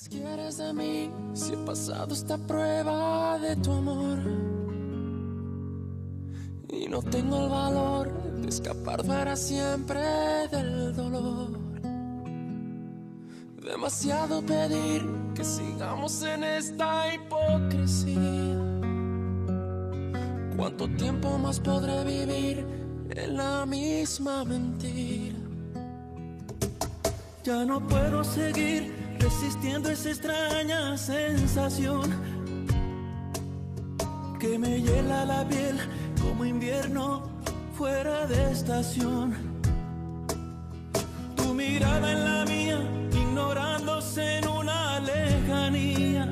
más quieres de mí si he pasado esta prueba de tu amor? Y no tengo el valor de escapar para siempre del dolor. Demasiado pedir que sigamos en esta hipocresía. ¿Cuánto tiempo más podré vivir en la misma mentira? Ya no puedo seguir resistiendo esa extraña sensación que me hiela la piel como invierno fuera de estación. Tu mirada en la mía, ignorándose en una lejanía.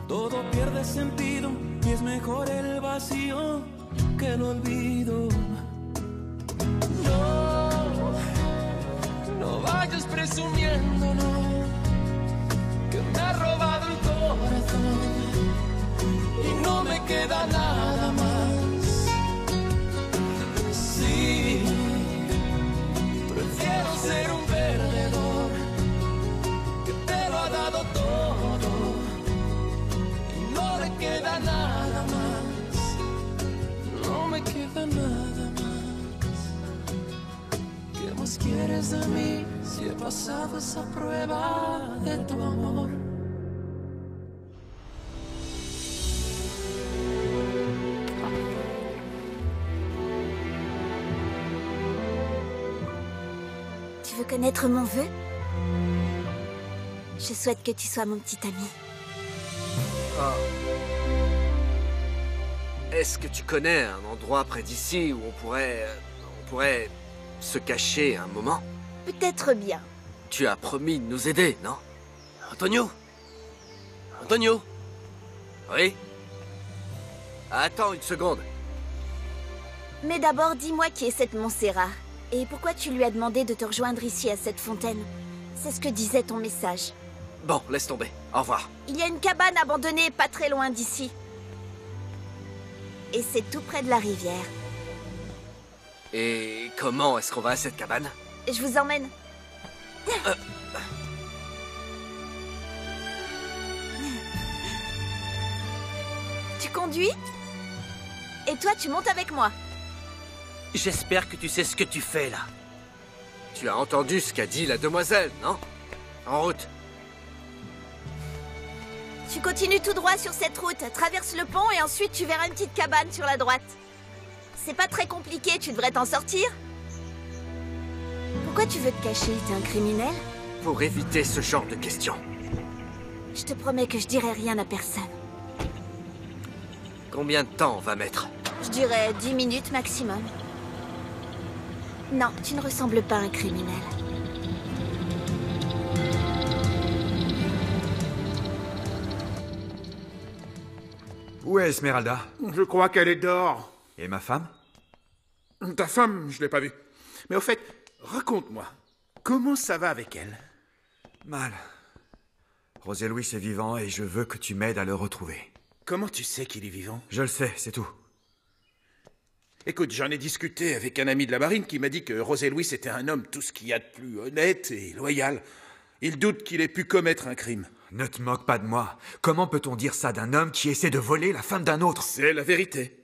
Todo pierde sentido y es mejor el vacío que el olvido. No vayas presumiendo, no, que me ha robado el corazón y no me queda nada más. Sí, prefiero ser un perdedor que te lo ha dado todo y no le queda nada más. No me queda nada más. ¿Qué más quieres de mí si he pasado esa prueba de tu amor? Tu veux connaître mon vœu? Je souhaite que tu sois mon petit ami. Oh. Est-ce que tu connais un endroit près d'ici où on pourrait se cacher un moment? Peut-être bien. Tu as promis de nous aider, non? Antonio? Antonio? Oui? Attends une seconde. Mais d'abord, dis-moi qui est cette Montserrat. Et pourquoi tu lui as demandé de te rejoindre ici à cette fontaine? C'est ce que disait ton message. Bon, laisse tomber. Au revoir. Il y a une cabane abandonnée pas très loin d'ici. Et c'est tout près de la rivière. Et comment est-ce qu'on va à cette cabane? Je vous emmène. Tu conduis? Et toi, tu montes avec moi. J'espère que tu sais ce que tu fais, là. Tu as entendu ce qu'a dit la demoiselle, non? En route. Tu continues tout droit sur cette route, traverse le pont et ensuite tu verras une petite cabane sur la droite. C'est pas très compliqué, tu devrais t'en sortir. Pourquoi tu veux te cacher? T'es un criminel? Pour éviter ce genre de questions. Je te promets que je dirai rien à personne. Combien de temps on va mettre? Je dirais 10 minutes maximum. Non, tu ne ressembles pas à un criminel. Où est Esmeralda? Je crois qu'elle est dehors. Et ma femme? Ta femme, je l'ai pas vue. Mais au fait, raconte-moi, comment ça va avec elle? Mal. José Luis est vivant et je veux que tu m'aides à le retrouver. Comment tu sais qu'il est vivant? Je le sais, c'est tout. Écoute, j'en ai discuté avec un ami de la marine qui m'a dit que José Luis était un homme tout ce qu'il y a de plus honnête et loyal. Il doute qu'il ait pu commettre un crime. Ne te moque pas de moi. Comment peut-on dire ça d'un homme qui essaie de voler la femme d'un autre? C'est la vérité.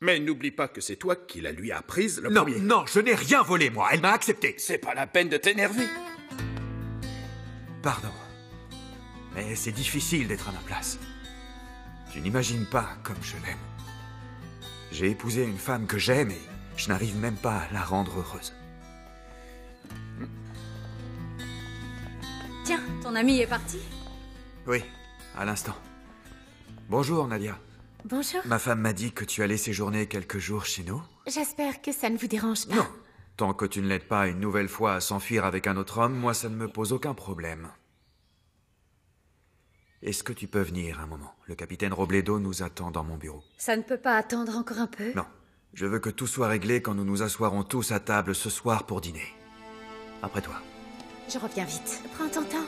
Mais n'oublie pas que c'est toi qui la lui as prise le Non, premier. non, je n'ai rien volé, moi. Elle m'a accepté. C'est pas la peine de t'énerver. Pardon. Mais c'est difficile d'être à ma place. Tu n'imagines pas comme je l'aime. J'ai épousé une femme que j'aime et je n'arrive même pas à la rendre heureuse. Tiens, ton ami est parti? Oui, à l'instant. Bonjour, Nadia. Bonjour. Ma femme m'a dit que tu allais séjourner quelques jours chez nous. J'espère que ça ne vous dérange pas. Non. Tant que tu ne l'aides pas une nouvelle fois à s'enfuir avec un autre homme, moi ça ne me pose aucun problème. Est-ce que tu peux venir un moment? Le capitaine Robledo nous attend dans mon bureau. Ça ne peut pas attendre encore un peu? Non. Je veux que tout soit réglé quand nous nous asseoirons tous à table ce soir pour dîner. Après toi. Je reviens vite. Prends ton temps.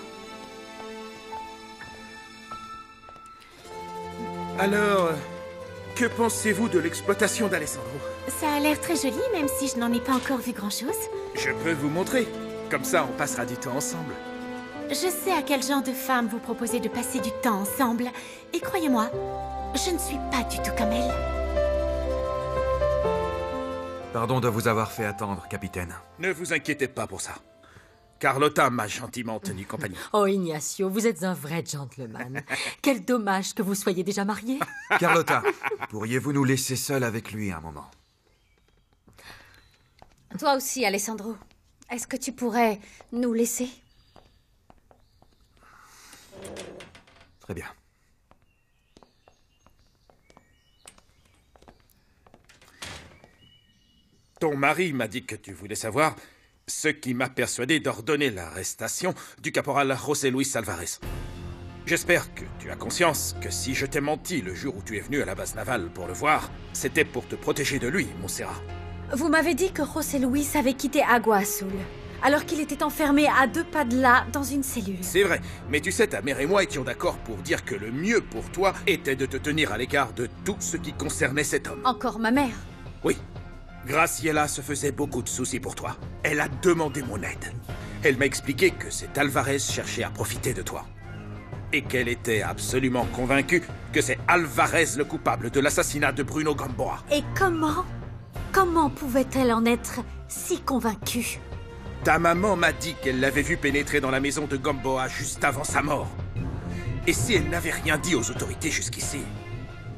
Alors, que pensez-vous de l'exploitation d'Alessandro? Ça a l'air très joli, même si je n'en ai pas encore vu grand-chose. Je peux vous montrer. Comme ça, on passera du temps ensemble. Je sais à quel genre de femme vous proposez de passer du temps ensemble. Et croyez-moi, je ne suis pas du tout comme elle. Pardon de vous avoir fait attendre, capitaine. Ne vous inquiétez pas pour ça. Carlotta m'a gentiment tenu compagnie. Oh, Ignacio, vous êtes un vrai gentleman. Quel dommage que vous soyez déjà marié. Carlotta, pourriez-vous nous laisser seuls avec lui un moment? Toi aussi, Alessandro. Est-ce que tu pourrais nous laisser? Très bien. Ton mari m'a dit que tu voulais savoir ce qui m'a persuadé d'ordonner l'arrestation du caporal José Luis Alvarez. J'espère que tu as conscience que si je t'ai menti le jour où tu es venu à la base navale pour le voir, c'était pour te protéger de lui, Montserrat. Vous m'avez dit que José Luis avait quitté Agua Azul, alors qu'il était enfermé à 2 pas de là, dans une cellule. C'est vrai, mais tu sais, ta mère et moi étions d'accord pour dire que le mieux pour toi était de te tenir à l'écart de tout ce qui concernait cet homme. Encore ma mère. Oui. Graciela se faisait beaucoup de soucis pour toi. Elle a demandé mon aide. Elle m'a expliqué que cet Alvarez cherchait à profiter de toi. Et qu'elle était absolument convaincue que c'est Alvarez le coupable de l'assassinat de Bruno Gamboa. Et comment pouvait-elle en être si convaincue? Ta maman m'a dit qu'elle l'avait vu pénétrer dans la maison de Gamboa juste avant sa mort. Et si elle n'avait rien dit aux autorités jusqu'ici,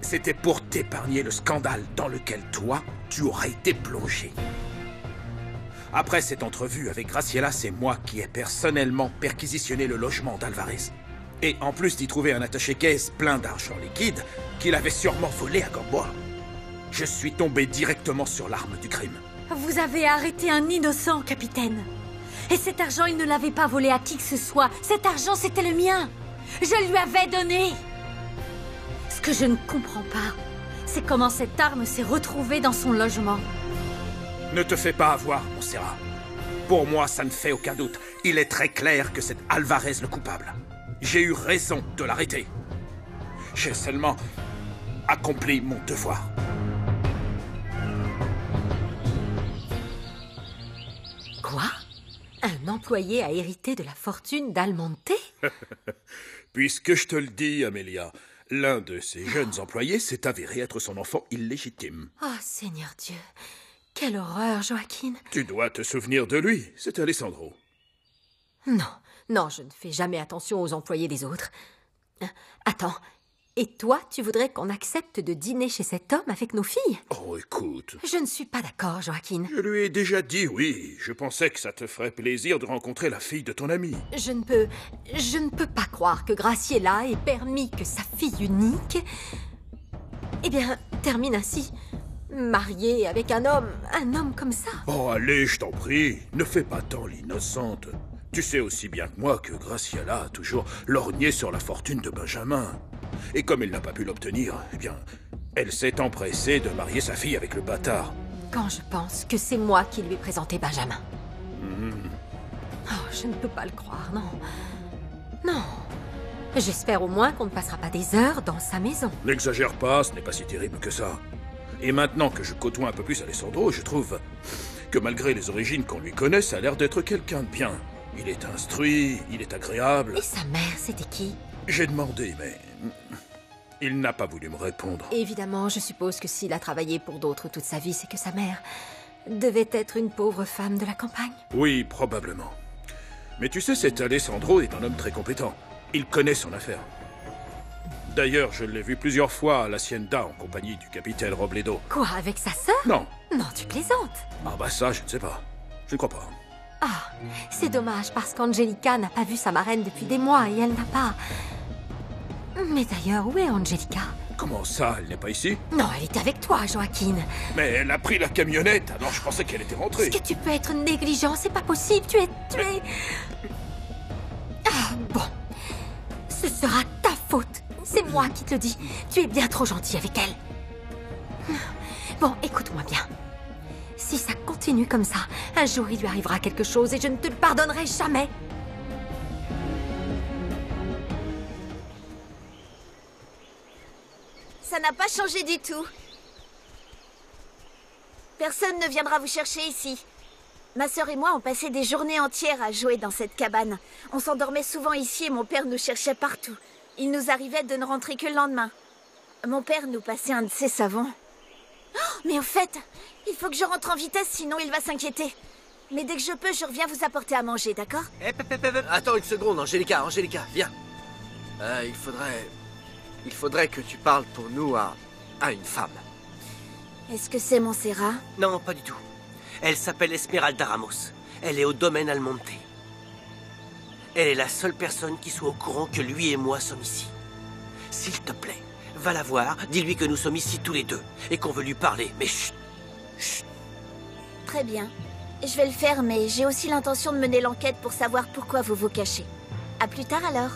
c'était pour t'épargner le scandale dans lequel toi, tu aurais été plongé. Après cette entrevue avec Graciela, c'est moi qui ai personnellement perquisitionné le logement d'Alvarez. Et en plus d'y trouver un attaché-caisse plein d'argent liquide qu'il avait sûrement volé à Gamboa, je suis tombé directement sur l'arme du crime. Vous avez arrêté un innocent, capitaine. Et cet argent, il ne l'avait pas volé à qui que ce soit. Cet argent, c'était le mien. Je lui avais donné. Ce que je ne comprends pas, c'est comment cette arme s'est retrouvée dans son logement. Ne te fais pas avoir, Montserrat. Pour moi, ça ne fait aucun doute. Il est très clair que c'est Alvarez le coupable. J'ai eu raison de l'arrêter. J'ai seulement accompli mon devoir. Quoi? Un employé a hérité de la fortune d'Almonte? Puisque je te le dis, Amélia, l'un de ces jeunes employés s'est avéré être son enfant illégitime. Oh, Seigneur Dieu. Quelle horreur, Joaquin. Tu dois te souvenir de lui, c'est Alessandro. Non, je ne fais jamais attention aux employés des autres. Attends, et toi, tu voudrais qu'on accepte de dîner chez cet homme avec nos filles? Oh, écoute. Je ne suis pas d'accord, Joaquin. Je lui ai déjà dit oui. Je pensais que ça te ferait plaisir de rencontrer la fille de ton ami. Je ne peux pas croire que Graciela ait permis que sa fille unique, eh bien, termine ainsi, mariée avec un homme comme ça. Oh, allez, je t'en prie, ne fais pas tant l'innocente. Tu sais aussi bien que moi que Graciela a toujours lorgné sur la fortune de Benjamin. Et comme elle n'a pas pu l'obtenir, eh bien, elle s'est empressée de marier sa fille avec le bâtard. Quand je pense que c'est moi qui lui ai présenté Benjamin. Oh, je ne peux pas le croire, non. Non. J'espère au moins qu'on ne passera pas des heures dans sa maison. N'exagère pas, ce n'est pas si terrible que ça. Et maintenant que je côtoie un peu plus Alessandro, je trouve que malgré les origines qu'on lui connaît, ça a l'air d'être quelqu'un de bien. Il est instruit, il est agréable. Et sa mère, c'était qui? J'ai demandé, mais il n'a pas voulu me répondre. Évidemment, je suppose que s'il a travaillé pour d'autres toute sa vie, c'est que sa mère devait être une pauvre femme de la campagne. Oui, probablement. Mais tu sais, cet Alessandro est un homme très compétent. Il connaît son affaire. D'ailleurs, je l'ai vu plusieurs fois à l'Hacienda en compagnie du capitaine Robledo. Quoi, avec sa sœur? Non. Non, tu plaisantes. Ah bah ça, je ne sais pas. Je ne crois pas. Ah, c'est dommage parce qu'Angelica n'a pas vu sa marraine depuis des mois et elle n'a pas... Mais d'ailleurs, où est Angelica? Comment ça, elle n'est pas ici? Non, elle est avec toi, Joaquin. Mais elle a pris la camionnette, alors je pensais qu'elle était rentrée. Est-ce que tu peux être négligent? C'est pas possible, tu es... Ah, bon. Ce sera ta faute. C'est moi qui te le dis. Tu es bien trop gentil avec elle. Bon, écoute-moi bien. Si ça continue comme ça, un jour il lui arrivera quelque chose et je ne te le pardonnerai jamais. Ça n'a pas changé du tout. Personne ne viendra vous chercher ici. Ma sœur et moi, on passait des journées entières à jouer dans cette cabane. On s'endormait souvent ici et mon père nous cherchait partout. Il nous arrivait de ne rentrer que le lendemain. Mon père nous passait un de ses savons. Oh, mais au fait, il faut que je rentre en vitesse, sinon il va s'inquiéter. Mais dès que je peux, je reviens vous apporter à manger, d'accord? Attends une seconde, Angélica, viens. Il faudrait que tu parles pour nous à une femme. Est-ce que c'est Montserrat? Non, pas du tout. Elle s'appelle Esmeralda Ramos. Elle est au domaine Almonte. Elle est la seule personne qui soit au courant que lui et moi sommes ici. S'il te plaît, va la voir, dis-lui que nous sommes ici tous les deux et qu'on veut lui parler, mais chut, chut. Très bien. Je vais le faire, mais j'ai aussi l'intention de mener l'enquête pour savoir pourquoi vous vous cachez. À plus tard alors.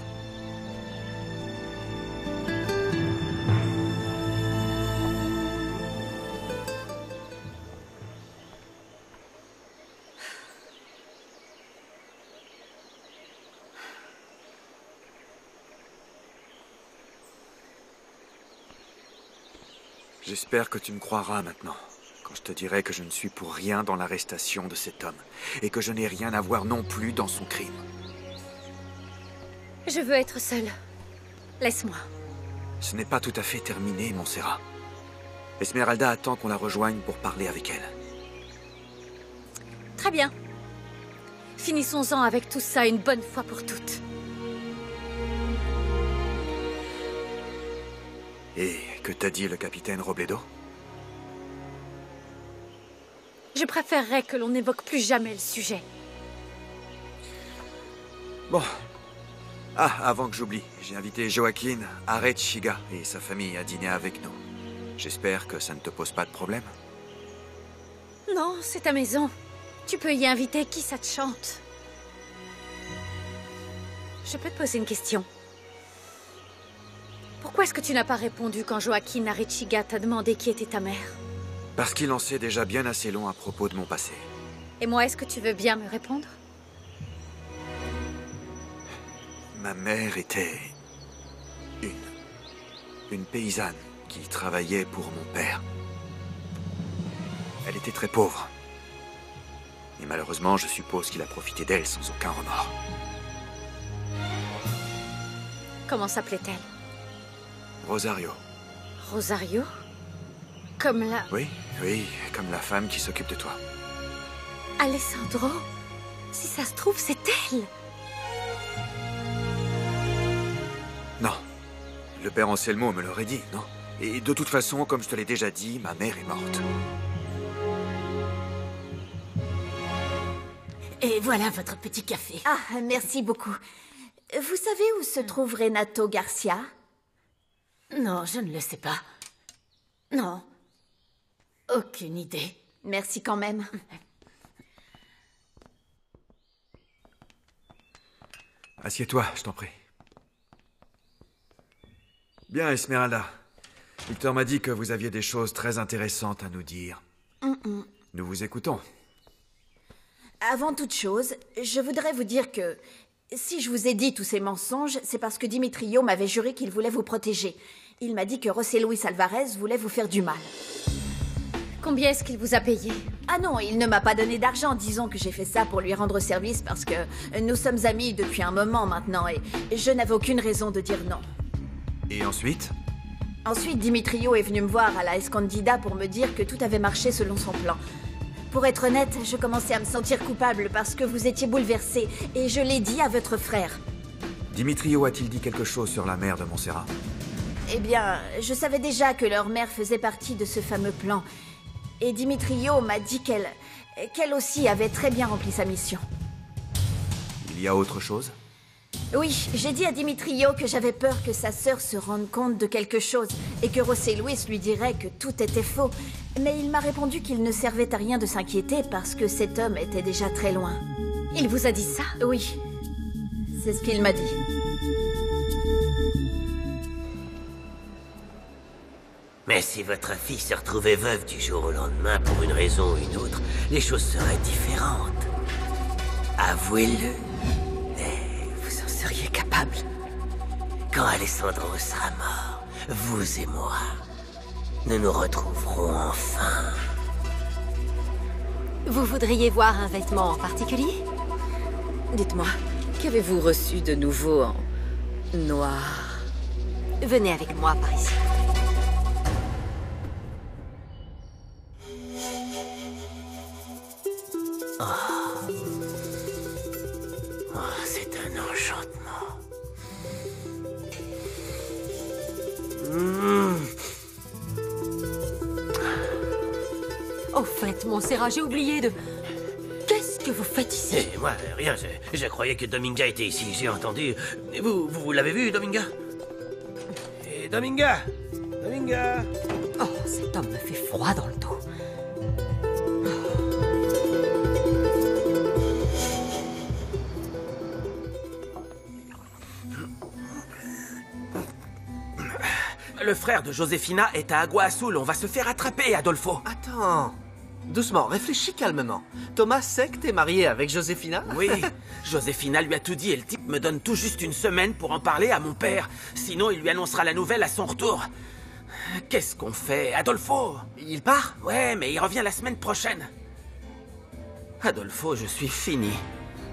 J'espère que tu me croiras maintenant, quand je te dirai que je ne suis pour rien dans l'arrestation de cet homme, et que je n'ai rien à voir non plus dans son crime. Je veux être seule. Laisse-moi. Ce n'est pas tout à fait terminé, Montserrat. Esmeralda attend qu'on la rejoigne pour parler avec elle. Très bien. Finissons-en avec tout ça une bonne fois pour toutes. Et que t'a dit le capitaine Robledo? Je préférerais que l'on n'évoque plus jamais le sujet. Bon. Ah, avant que j'oublie, j'ai invité Joaquin Arechiga et sa famille à dîner avec nous. J'espère que ça ne te pose pas de problème. Non, c'est ta maison. Tu peux y inviter qui ça te chante. Je peux te poser une question. Pourquoi est-ce que tu n'as pas répondu quand Joaquin Arechiga t'a demandé qui était ta mère? Parce qu'il en sait déjà bien assez long à propos de mon passé. Et moi, est-ce que tu veux bien me répondre? Ma mère était... une paysanne qui travaillait pour mon père. Elle était très pauvre. Et malheureusement, je suppose qu'il a profité d'elle sans aucun remords. Comment s'appelait-elle? Rosario. Rosario? Comme la... Oui, comme la femme qui s'occupe de toi. Alessandro? Si ça se trouve, c'est elle. Non. Le père Anselmo me l'aurait dit, non? Et de toute façon, comme je te l'ai déjà dit, ma mère est morte. Et voilà votre petit café. Ah, merci beaucoup. Vous savez où se trouve Renato Garcia? Non, je ne le sais pas. Non. Aucune idée. Merci quand même. Assieds-toi, je t'en prie. Bien, Esmeralda. Victor m'a dit que vous aviez des choses très intéressantes à nous dire. Nous vous écoutons. Avant toute chose, je voudrais vous dire que si je vous ai dit tous ces mensonges, c'est parce que Dimitrio m'avait juré qu'il voulait vous protéger. Il m'a dit que José Luis Alvarez voulait vous faire du mal. Combien est-ce qu'il vous a payé? Ah non, il ne m'a pas donné d'argent. Disons que j'ai fait ça pour lui rendre service parce que nous sommes amis depuis un moment maintenant et je n'avais aucune raison de dire non. Et ensuite? Ensuite, Dimitrio est venu me voir à la Escondida pour me dire que tout avait marché selon son plan. Pour être honnête, je commençais à me sentir coupable parce que vous étiez bouleversé et je l'ai dit à votre frère. Dimitrio a-t-il dit quelque chose sur la mère de Montserrat? Eh bien, je savais déjà que leur mère faisait partie de ce fameux plan. Et Dimitrio m'a dit qu'elle aussi avait très bien rempli sa mission. Il y a autre chose? Oui, j'ai dit à Dimitrio que j'avais peur que sa sœur se rende compte de quelque chose et que José Luis lui dirait que tout était faux. Mais il m'a répondu qu'il ne servait à rien de s'inquiéter parce que cet homme était déjà très loin. Il vous a dit ça? Oui, c'est ce qu'il m'a dit. Mais si votre fille se retrouvait veuve du jour au lendemain pour une raison ou une autre, les choses seraient différentes. Avouez-le. Mais vous en seriez capable. Quand Alessandro sera mort, vous et moi, nous nous retrouverons enfin. Vous voudriez voir un vêtement en particulier? Dites-moi, qu'avez-vous reçu de nouveau en noir? Venez avec moi par ici. C'est un enchantement. Au fait, Montserrat, j'ai oublié de... Qu'est-ce que vous faites ici? Et moi, rien, je croyais que Dominga était ici, j'ai entendu. Et vous l'avez vu, Dominga? Et Dominga! Dominga! Oh, cet homme me fait froid dans le dos. Le frère de Josefina est à Agua Azul, on va se faire attraper, Adolfo. Attends. Doucement, réfléchis calmement. Thomas sait que t'es marié avec Josefina? Oui, Josefina lui a tout dit et le type me donne tout juste une semaine pour en parler à mon père. Sinon, il lui annoncera la nouvelle à son retour. Qu'est-ce qu'on fait, Adolfo? Il part? Ouais, mais il revient la semaine prochaine. Adolfo, je suis fini.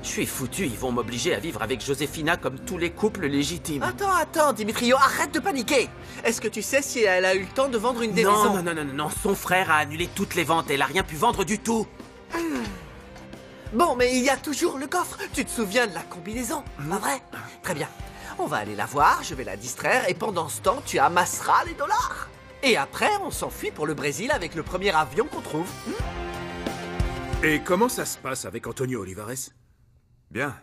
Je suis foutu, ils vont m'obliger à vivre avec Josefina comme tous les couples légitimes. Attends, Dimitrio, arrête de paniquer. Est-ce que tu sais si elle a eu le temps de vendre une des maisons? Non, son frère a annulé toutes les ventes, elle a rien pu vendre du tout. Bon, mais il y a toujours le coffre. Tu te souviens de la combinaison, pas vrai? Très bien. On va aller la voir, je vais la distraire, et pendant ce temps, tu amasseras les dollars. Et après, on s'enfuit pour le Brésil avec le premier avion qu'on trouve. Et comment ça se passe avec Antonio Olivares? Bien,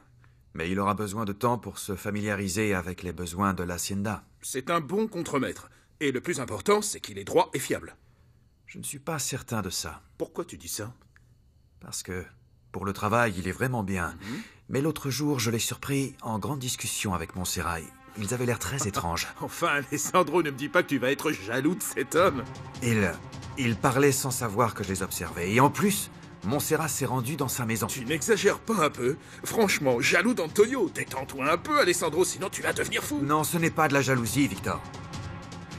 mais il aura besoin de temps pour se familiariser avec les besoins de l'hacienda. C'est un bon contremaître. Et le plus important, c'est qu'il est droit et fiable. Je ne suis pas certain de ça. Pourquoi tu dis ça? Parce que, pour le travail, il est vraiment bien. Mais l'autre jour, je l'ai surpris en grande discussion avec Montserrat. Ils avaient l'air très étranges. Enfin, Alessandro, ne me dis pas que tu vas être jaloux de cet homme. Ils parlaient sans savoir que je les observais. Et en plus, Montserrat s'est rendu dans sa maison. Tu n'exagères pas un peu? Franchement, jaloux d'Antonio. Détends-toi un peu, Alessandro, sinon tu vas devenir fou. Non, ce n'est pas de la jalousie, Victor.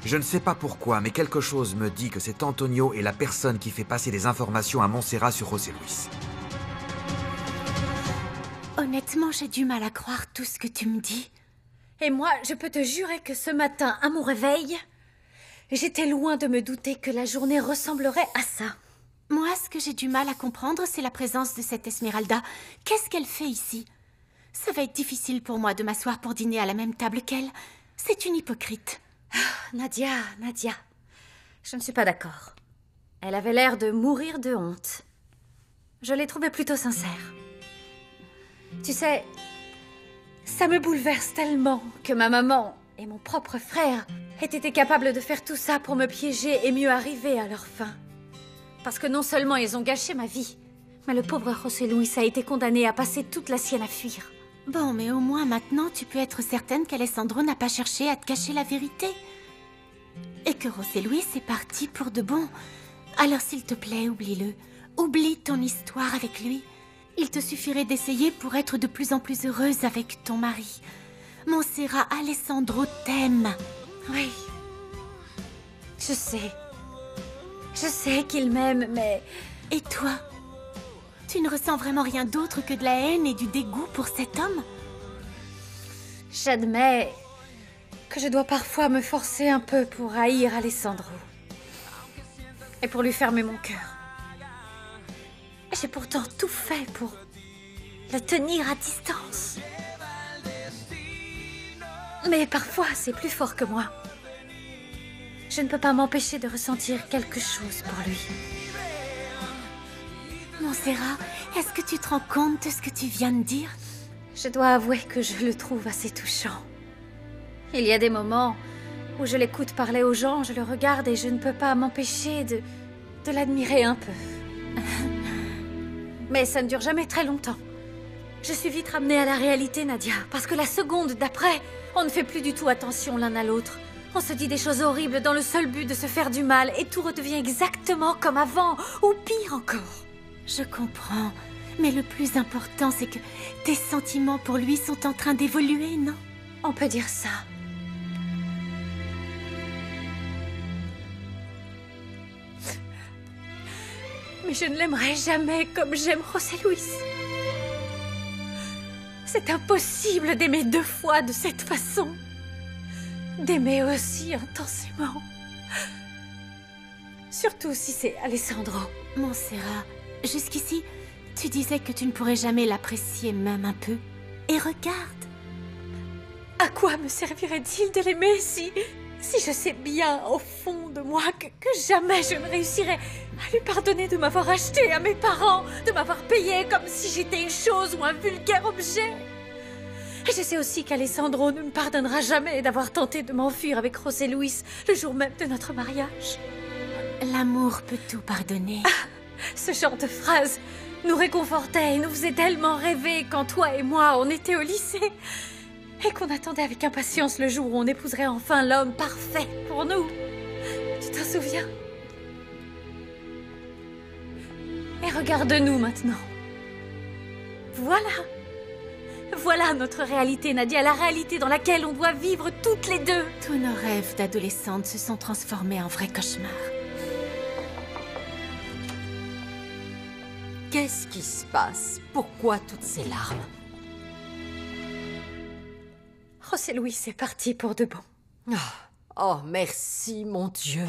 Je ne sais pas pourquoi, mais quelque chose me dit que c'est Antonio et la personne qui fait passer des informations à Montserrat sur José Luis. Honnêtement, j'ai du mal à croire tout ce que tu me dis. Et moi, je peux te jurer que ce matin, à mon réveil, j'étais loin de me douter que la journée ressemblerait à ça. Moi, ce que j'ai du mal à comprendre, c'est la présence de cette Esmeralda. Qu'est-ce qu'elle fait ici? Ça va être difficile pour moi de m'asseoir pour dîner à la même table qu'elle. C'est une hypocrite. Nadia, je ne suis pas d'accord. Elle avait l'air de mourir de honte. Je l'ai trouvée plutôt sincère. Tu sais, ça me bouleverse tellement que ma maman et mon propre frère aient été capables de faire tout ça pour me piéger et mieux arriver à leur fin. Parce que non seulement ils ont gâché ma vie, mais le pauvre José Luis a été condamné à passer toute la sienne à fuir. Bon, mais au moins maintenant, tu peux être certaine qu'Alessandro n'a pas cherché à te cacher la vérité. Et que José Luis est parti pour de bon. Alors s'il te plaît, oublie-le. Oublie ton histoire avec lui. Il te suffirait d'essayer pour être de plus en plus heureuse avec ton mari. Montserrat, Alessandro t'aime. Oui. Je sais. Je sais qu'il m'aime, mais... Et toi? Tu ne ressens vraiment rien d'autre que de la haine et du dégoût pour cet homme? J'admets que je dois parfois me forcer un peu pour haïr Alessandro. Et pour lui fermer mon cœur. J'ai pourtant tout fait pour le tenir à distance. Mais parfois, c'est plus fort que moi. Je ne peux pas m'empêcher de ressentir quelque chose pour lui. Montserrat, est-ce que tu te rends compte de ce que tu viens de dire? Je dois avouer que je le trouve assez touchant. Il y a des moments où je l'écoute parler aux gens, je le regarde et je ne peux pas m'empêcher de l'admirer un peu. Mais ça ne dure jamais très longtemps. Je suis vite ramenée à la réalité, Nadia, parce que la seconde d'après, on ne fait plus du tout attention l'un à l'autre. On se dit des choses horribles dans le seul but de se faire du mal et tout redevient exactement comme avant, ou pire encore. Je comprends, mais le plus important, c'est que tes sentiments pour lui sont en train d'évoluer, non? On peut dire ça. Mais je ne l'aimerai jamais comme j'aime José Luis. C'est impossible d'aimer 2 fois de cette façon. D'aimer aussi intensément. Surtout si c'est Alessandro. Montserrat, jusqu'ici, tu disais que tu ne pourrais jamais l'apprécier même un peu. Et regarde. À quoi me servirait-il de l'aimer si je sais bien au fond de moi que jamais je ne réussirais à lui pardonner de m'avoir acheté à mes parents, de m'avoir payé comme si j'étais une chose ou un vulgaire objet. Et je sais aussi qu'Alessandro ne me pardonnera jamais d'avoir tenté de m'enfuir avec José Luis le jour même de notre mariage. L'amour peut tout pardonner. Ce genre de phrase nous réconfortait et nous faisait tellement rêver quand toi et moi on était au lycée et qu'on attendait avec impatience le jour où on épouserait enfin l'homme parfait pour nous. Tu t'en souviens? Et regarde-nous maintenant. Voilà notre réalité, Nadia, la réalité dans laquelle on doit vivre toutes les deux. Tous nos rêves d'adolescente se sont transformés en vrais cauchemars. Qu'est-ce qui se passe? Pourquoi toutes ces larmes? José Luis est parti pour de bon. Oh, merci, mon Dieu.